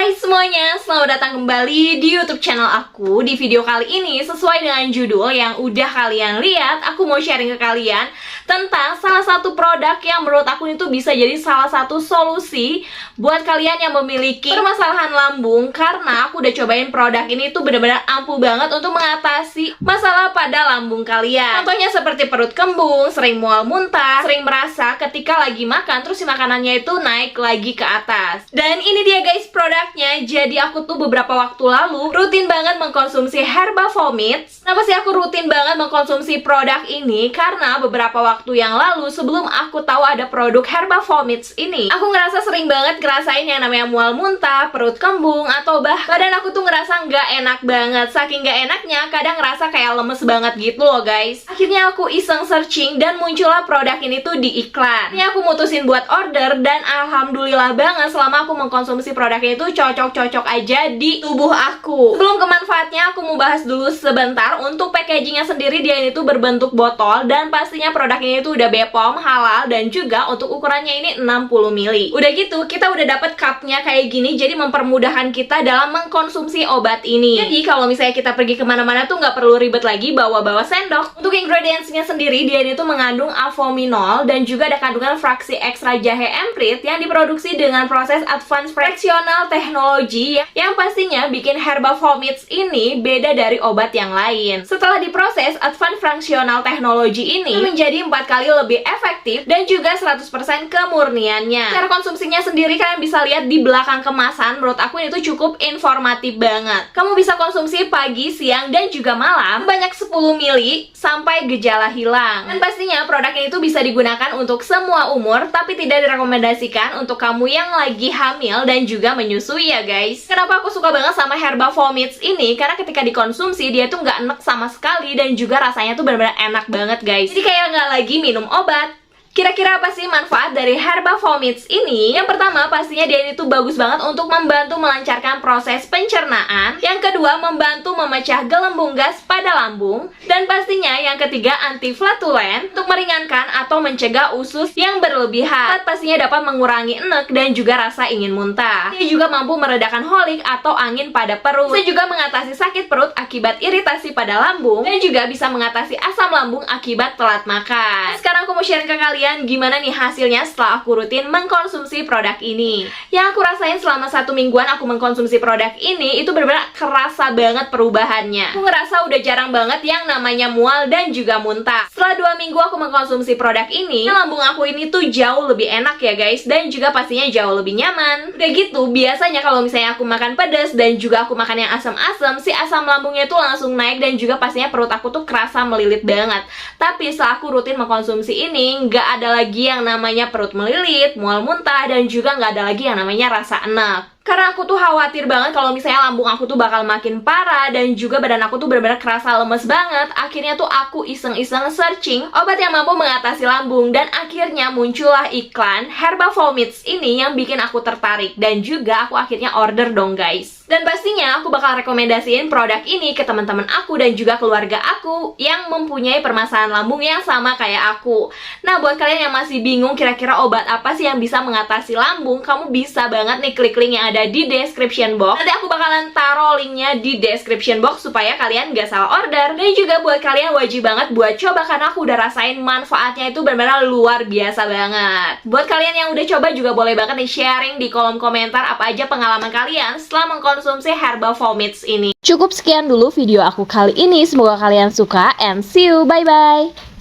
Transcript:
Hai semuanya, selamat datang kembali di YouTube channel aku. Di video kali ini, sesuai dengan judul yang udah kalian lihat, aku mau sharing ke kalian tentang salah satu produk yang menurut aku itu bisa jadi salah satu solusi buat kalian yang memiliki permasalahan lambung. Karena aku udah cobain produk ini tuh benar-benar ampuh banget untuk mengatasi masalah pada lambung kalian. Contohnya seperti perut kembung, sering mual muntah, sering merasa ketika lagi makan terus si makanannya itu naik lagi ke atas. Dan ini dia guys produknya. Jadi aku tuh beberapa waktu lalu rutin banget mengkonsumsi Herba Vomits. Kenapa sih aku rutin banget mengkonsumsi produk ini? Karena beberapa waktu yang lalu sebelum aku tahu ada produk Herba Vomits ini, aku ngerasa sering banget ngerasain yang namanya mual muntah, perut kembung, atau badan aku tuh ngerasa nggak enak banget. Saking nggak enaknya, kadang ngerasa kayak lemes banget gitu loh guys. Akhirnya aku iseng searching dan muncullah produk ini tuh di iklan. Ini aku mutusin buat order dan alhamdulillah banget selama aku mengkonsumsi produk ini tuh cocok-cocok aja di tubuh aku. Sebelum ke manfaatnya, aku mau bahas dulu sebentar. Untuk packagingnya sendiri, dia ini tuh berbentuk botol dan pastinya produk ini tuh udah BPOM, halal, dan juga untuk ukurannya ini 60 ml. Udah gitu, kita udah dapet cupnya kayak gini, jadi mempermudahkan kita dalam mengkonsumsi obat ini. Jadi kalau misalnya kita pergi kemana-mana tuh nggak perlu ribet lagi bawa-bawa sendok. Untuk ingredientsnya sendiri, dia ini tuh mengandung avominol dan juga ada kandungan fraksi ekstra jahe emprit yang diproduksi dengan proses advanced fractional teknologi yang pastinya bikin Herba Vomits ini beda dari obat yang lain. Setelah diproses, advanced fractional teknologi ini menjadi 4 kali lebih efektif dan juga 100% kemurniannya. Cara konsumsinya sendiri kalian bisa lihat di belakang kemasan. Menurut aku ini tuh cukup informatif banget. Kamu bisa konsumsi pagi, siang, dan juga malam banyak 10 ml sampai gejala hilang. Dan pastinya produk ini tuh bisa digunakan untuk semua umur, tapi tidak direkomendasikan untuk kamu yang lagi hamil dan juga menyusui ya guys. Kenapa aku suka banget sama Herba Vomits ini? Karena ketika dikonsumsi dia tuh nggak enek sama sekali dan juga rasanya tuh benar-benar enak banget guys. Jadi kayak nggak lagi minum obat. Kira-kira apa sih manfaat dari Herba Vomits ini? Yang pertama, pastinya dia ini tuh bagus banget untuk membantu melancarkan proses pencernaan. Yang kedua, membantu memecah gelembung gas pada lambung. Dan pastinya yang ketiga, anti-flatulen untuk meringankan atau mencegah usus yang berlebihan. Pastinya dapat mengurangi enek dan juga rasa ingin muntah. Dia juga mampu meredakan holik atau angin pada perut. Bisa juga mengatasi sakit perut akibat iritasi pada lambung. Dan juga bisa mengatasi asam lambung akibat telat makan. Sekarang aku mau share ke kalian gimana nih hasilnya setelah aku rutin mengkonsumsi produk ini. Yang aku rasain selama 1 mingguan aku mengkonsumsi produk ini, itu benar-benar kerasa banget perubahannya. Aku ngerasa udah jarang banget yang namanya mual dan juga muntah. Setelah 2 minggu aku mengkonsumsi produk ini, lambung aku ini tuh jauh lebih enak ya guys, dan juga pastinya jauh lebih nyaman. Udah gitu, biasanya kalau misalnya aku makan pedas dan juga aku makan yang asam-asam, si asam lambungnya tuh langsung naik dan juga pastinya perut aku tuh kerasa melilit banget. Tapi setelah aku rutin mengkonsumsi ini, nggak ada lagi yang namanya perut melilit, mual muntah, dan juga nggak ada lagi yang namanya rasa enak. Karena aku tuh khawatir banget kalau misalnya lambung aku tuh bakal makin parah dan juga badan aku tuh benar-benar kerasa lemes banget. Akhirnya tuh aku iseng-iseng searching obat yang mampu mengatasi lambung dan akhirnya muncullah iklan Herba Vomits ini yang bikin aku tertarik dan juga aku akhirnya order dong guys. Dan pastinya aku bakal rekomendasiin produk ini ke teman-teman aku dan juga keluarga aku yang mempunyai permasalahan lambung yang sama kayak aku. Nah, buat kalian yang masih bingung kira-kira obat apa sih yang bisa mengatasi lambung, kamu bisa banget nih klik link yang ada di description box. Nanti aku bakalan taruh linknya di description box supaya kalian gak salah order. Dan juga buat kalian wajib banget buat coba karena aku udah rasain manfaatnya itu benar-benar luar biasa banget. Buat kalian yang udah coba juga boleh banget nih sharing di kolom komentar apa aja pengalaman kalian setelah mengkonsumsi Herba Vomits ini. Cukup sekian dulu video aku kali ini, semoga kalian suka and see you, bye bye.